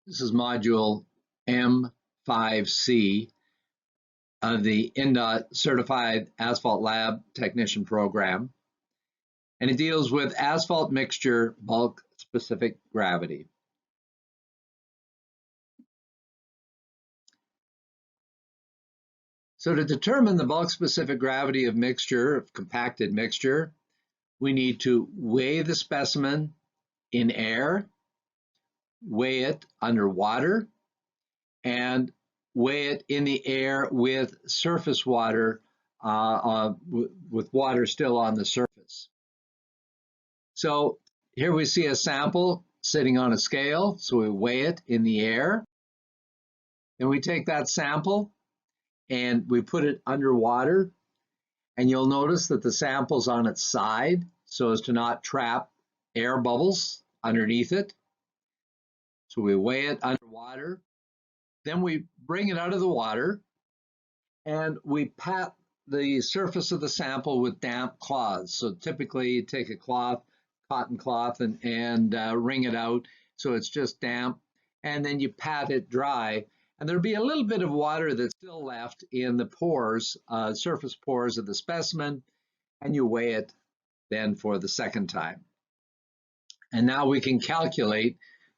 This is module M5C of the INDOT Certified Asphalt Lab Technician Program, and it deals with asphalt mixture bulk specific gravity. So to determine the bulk specific gravity of mixture, of compacted mixture, we need to weigh the specimen in air, weigh it underwater, and weigh it in the air with surface water, with water still on the surface. So here we see a sample sitting on a scale, so we weigh it in the air. Then we take that sample and we put it underwater, and you'll notice that the sample's on its side so as to not trap air bubbles underneath it. So we weigh it underwater. Then we bring it out of the water and we pat the surface of the sample with damp cloths. So typically you take a cloth, cotton cloth, and wring it out so it's just damp, and then you pat it dry, and there'll be a little bit of water that's still left in the pores, surface pores of the specimen, and you weigh it then for the second time. And now we can calculate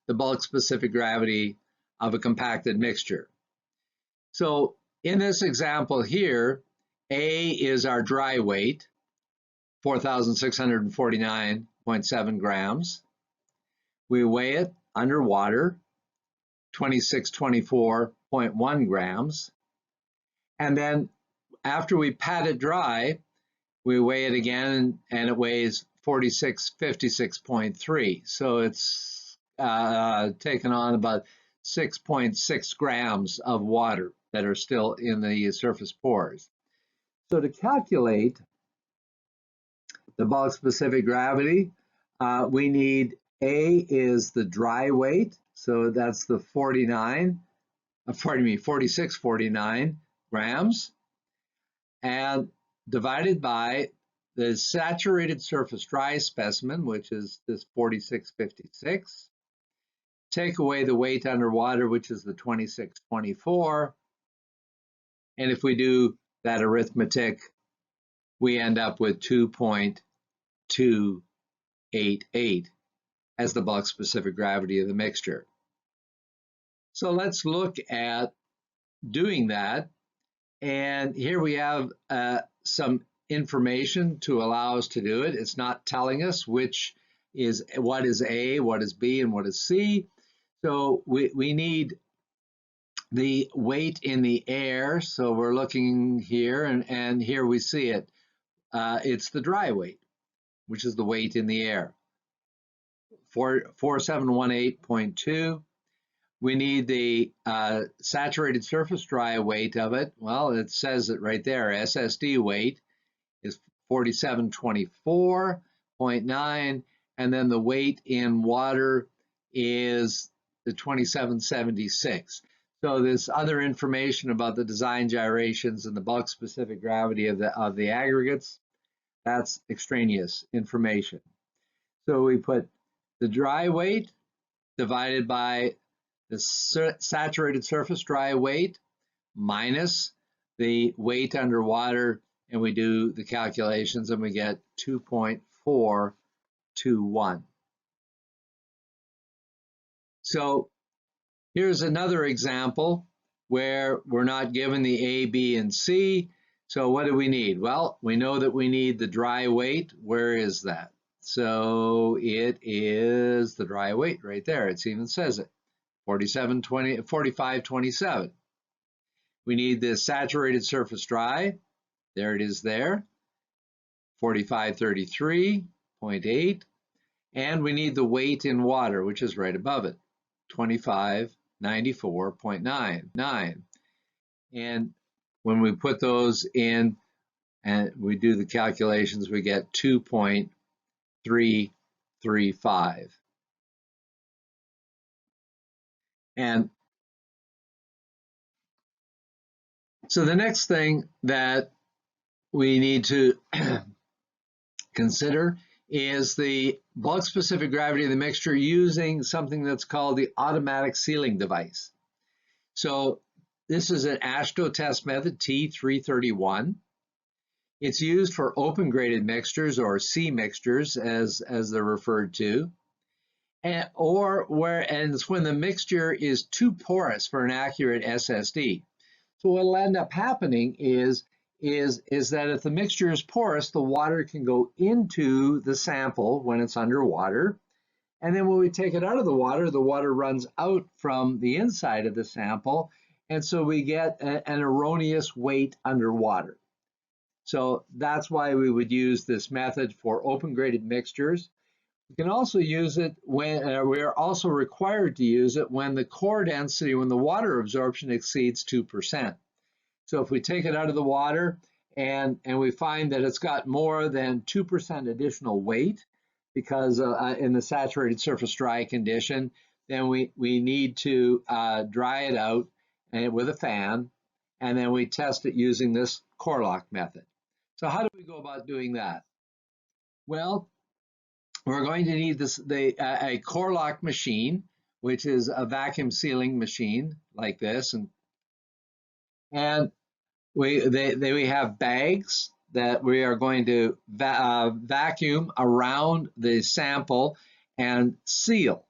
the bulk specific gravity of a compacted mixture. So in this example here, A is our dry weight, 4,649.7 grams. We weigh it underwater, 2624.1 grams. And then after we pat it dry, we weigh it again and it weighs 4656.3. So it's taken on about 6.6 grams of water that are still in the surface pores. So to calculate the bulk specific gravity, we need A is the dry weight, so that's the 4649 grams, and divided by the saturated surface dry specimen, which is this 4656. Take away the weight underwater, which is the 2624. And if we do that arithmetic, we end up with 2.288 as the bulk specific gravity of the mixture. So let's look at doing that. And here we have some information to allow us to do it. It's not telling us what is A, what is B, and what is C. So we need the weight in the air. So we're looking here, and here we see it. It's the dry weight, which is the weight in the air, 4718.2. We need the saturated surface dry weight of it. Well, it says it right there. SSD weight is 4724.9, and then the weight in water is the 2776. So this other information about the design gyrations and the bulk specific gravity of the aggregates, that's extraneous information. So we put the dry weight divided by the saturated surface dry weight minus the weight underwater, and we do the calculations and we get 2.421. So here's another example where we're not given the A, B, and C. So what do we need? Well, we know that we need the dry weight. Where is that? So it is the dry weight right there. It even says it, 4527. We need the saturated surface dry. There it is there, 4533.8. And we need the weight in water, which is right above it, 2594.99. And when we put those in and we do the calculations, we get 2.335. And so the next thing that we need to consider is the bulk specific gravity of the mixture using something that's called the automatic sealing device. So this is an AASHTO test method T331. It's used for open graded mixtures, or C mixtures as they're referred to, and it's when the mixture is too porous for an accurate SSD. So what will end up happening is that if the mixture is porous, the water can go into the sample when it's underwater. And then when we take it out of the water runs out from the inside of the sample. And so we get an erroneous weight underwater. So that's why we would use this method for open graded mixtures. We can also use it when we are also required to use it when the core density, when the water absorption exceeds 2%. So if we take it out of the water and we find that it's got more than 2% additional weight, because in the saturated surface dry condition, then we need to dry it out with a fan, and then we test it using this core lock method. So how do we go about doing that? Well, we're going to need a core lock machine, which is a vacuum sealing machine like this, and we have bags that we are going to vacuum around the sample and seal.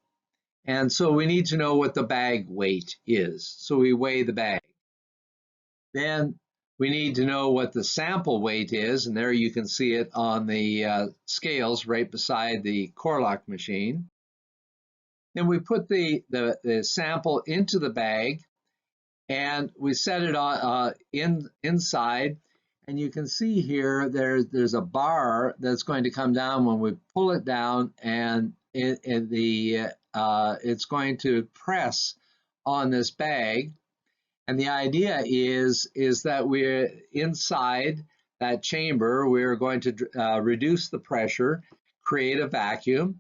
And so we need to know what the bag weight is. So we weigh the bag. Then we need to know what the sample weight is, and there you can see it on the scales right beside the core lock machine. Then we put the sample into the bag, and we set it on inside, and you can see here there's a bar that's going to come down when we pull it down, and it's going to press on this bag. And the idea is that we're inside that chamber, we're going to reduce the pressure, create a vacuum,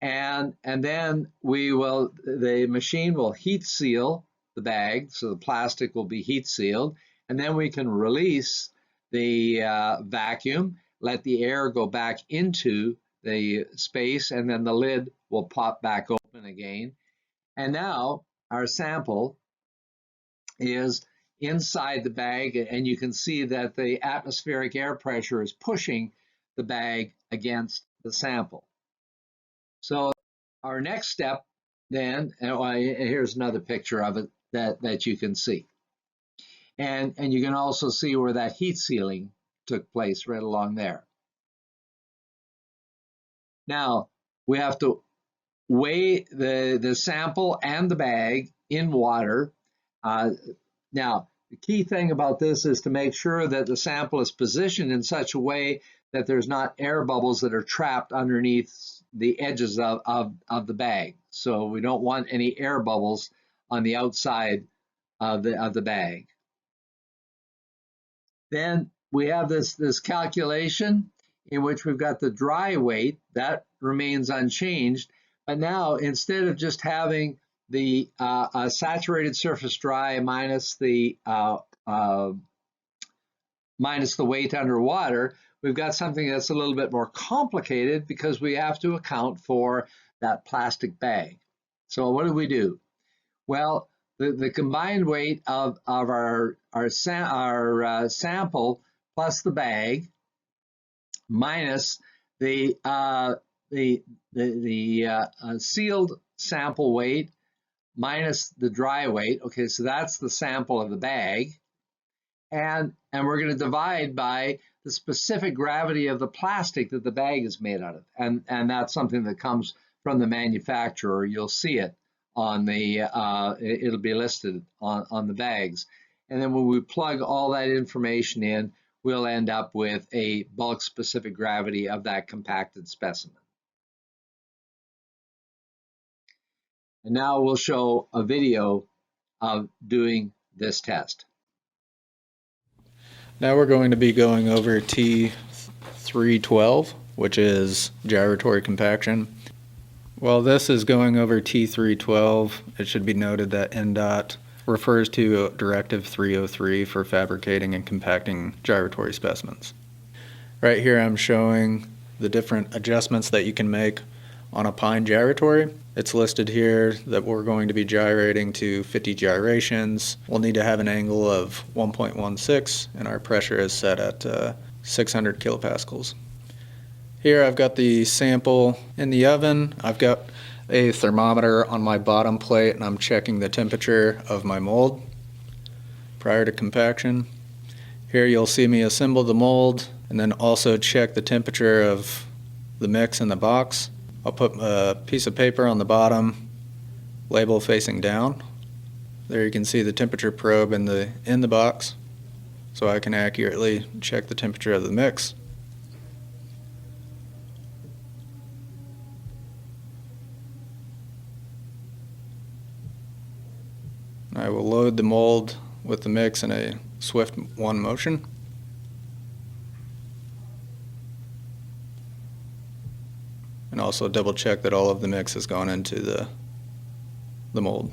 and then the machine will heat seal the bag, so the plastic will be heat sealed, and then we can release the vacuum, let the air go back into the space, and then the lid will pop back open again. And now our sample is inside the bag, and you can see that the atmospheric air pressure is pushing the bag against the sample. So our next step then, here's another picture of it that you can see. And you can also see where that heat sealing took place right along there. Now, we have to weigh the sample and the bag in water. Now, the key thing about this is to make sure that the sample is positioned in such a way that there's not air bubbles that are trapped underneath the edges of the bag. So we don't want any air bubbles on the outside of the bag. Then we have this calculation in which we've got the dry weight that remains unchanged, but now instead of just having the saturated surface dry minus the weight underwater, we've got something that's a little bit more complicated because we have to account for that plastic bag. So what do? Well, the combined weight of our sample plus the bag minus the sealed sample weight minus the dry weight. Okay, so that's the sample of the bag, and we're going to divide by the specific gravity of the plastic that the bag is made out of, and that's something that comes from the manufacturer. You'll see it on the it'll be listed on the bags, and then when we plug all that information in, we'll end up with a bulk specific gravity of that compacted specimen. And now we'll show a video of doing this test. Now we're going to be going over T312, which is gyratory compaction. While this is going over T312, it should be noted that NDOT refers to Directive 303 for fabricating and compacting gyratory specimens. Right here I'm showing the different adjustments that you can make on a pine gyratory. It's listed here that we're going to be gyrating to 50 gyrations. We'll need to have an angle of 1.16 and our pressure is set at 600 kilopascals. Here I've got the sample in the oven. I've got a thermometer on my bottom plate and I'm checking the temperature of my mold prior to compaction. Here you'll see me assemble the mold and then also check the temperature of the mix in the box. I'll put a piece of paper on the bottom, label facing down. There you can see the temperature probe in the box, so I can accurately check the temperature of the mix. I will load the mold with the mix in a swift one motion. And also double check that all of the mix has gone into the mold.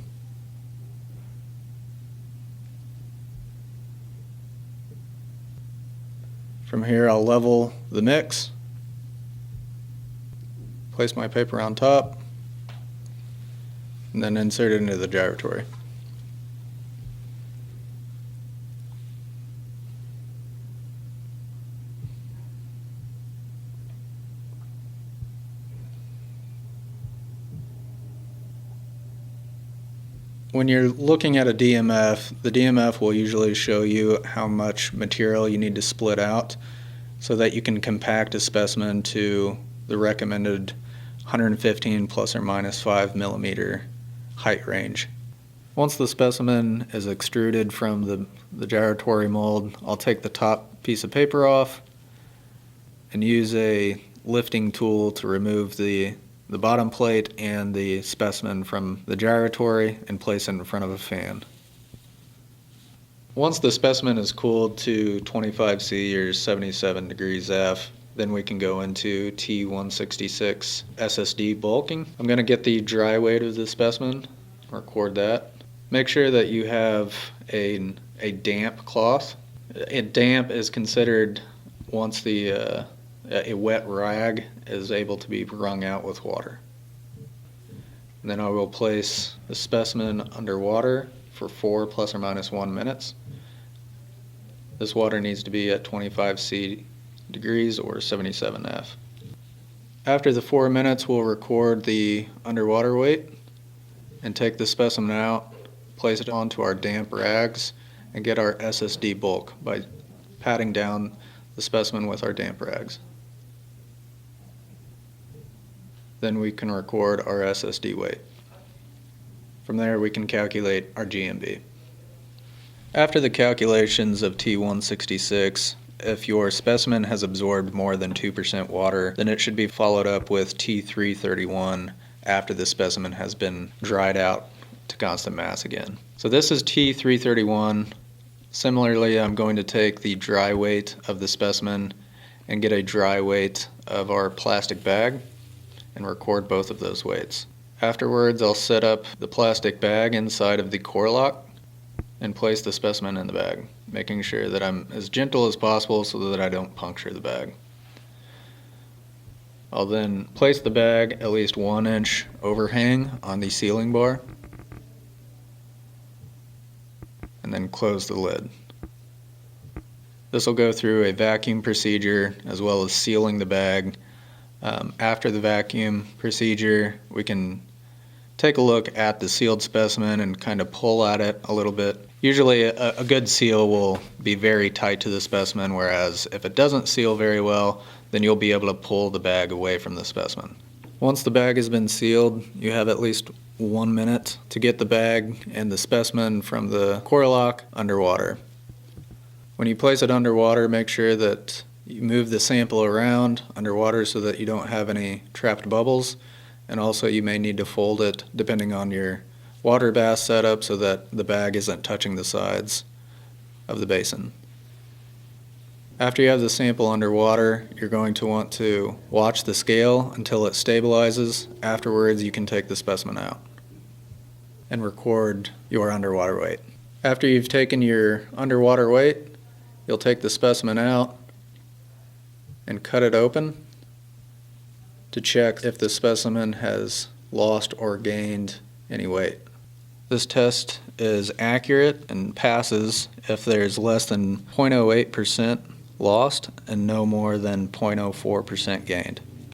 From here I'll level the mix, place my paper on top, and then insert it into the gyratory. When you're looking at a DMF, the DMF will usually show you how much material you need to split out so that you can compact a specimen to the recommended 115 plus or minus 5 millimeter height range. Once the specimen is extruded from the gyratory mold, I'll take the top piece of paper off and use a lifting tool to remove the bottom plate and the specimen from the gyratory and place it in front of a fan. Once the specimen is cooled to 25 C or 77 degrees F, then we can go into T166 SSD bulking. I'm going to get the dry weight of the specimen, record that. Make sure that you have a damp cloth. A damp is considered once a wet rag is able to be wrung out with water. And then I will place the specimen underwater for 4 plus or minus 1 minutes. This water needs to be at 25 C degrees or 77 F. After the 4 minutes, we'll record the underwater weight and take the specimen out, place it onto our damp rags, and get our SSD bulk by patting down the specimen with our damp rags. Then we can record our SSD weight. From there we can calculate our GMB. After the calculations of T166, if your specimen has absorbed more than 2% water, then it should be followed up with T331 after the specimen has been dried out to constant mass again. So this is T331. Similarly, I'm going to take the dry weight of the specimen and get a dry weight of our plastic bag and record both of those weights. Afterwards, I'll set up the plastic bag inside of the core lock and place the specimen in the bag, making sure that I'm as gentle as possible so that I don't puncture the bag. I'll then place the bag at least 1 inch overhang on the sealing bar and then close the lid. This will go through a vacuum procedure as well as sealing the bag. After the vacuum procedure, we can take a look at the sealed specimen and kind of pull at it a little bit. Usually a good seal will be very tight to the specimen, whereas if it doesn't seal very well, then you'll be able to pull the bag away from the specimen. Once the bag has been sealed, you have at least 1 minute to get the bag and the specimen from the core lock underwater. When you place it underwater, make sure that you move the sample around underwater so that you don't have any trapped bubbles, and also you may need to fold it depending on your water bath setup so that the bag isn't touching the sides of the basin. After you have the sample underwater, you're going to want to watch the scale until it stabilizes. Afterwards, you can take the specimen out and record your underwater weight. After you've taken your underwater weight, you'll take the specimen out and cut it open to check if the specimen has lost or gained any weight. This test is accurate and passes if there's less than 0.08% lost and no more than 0.04% gained.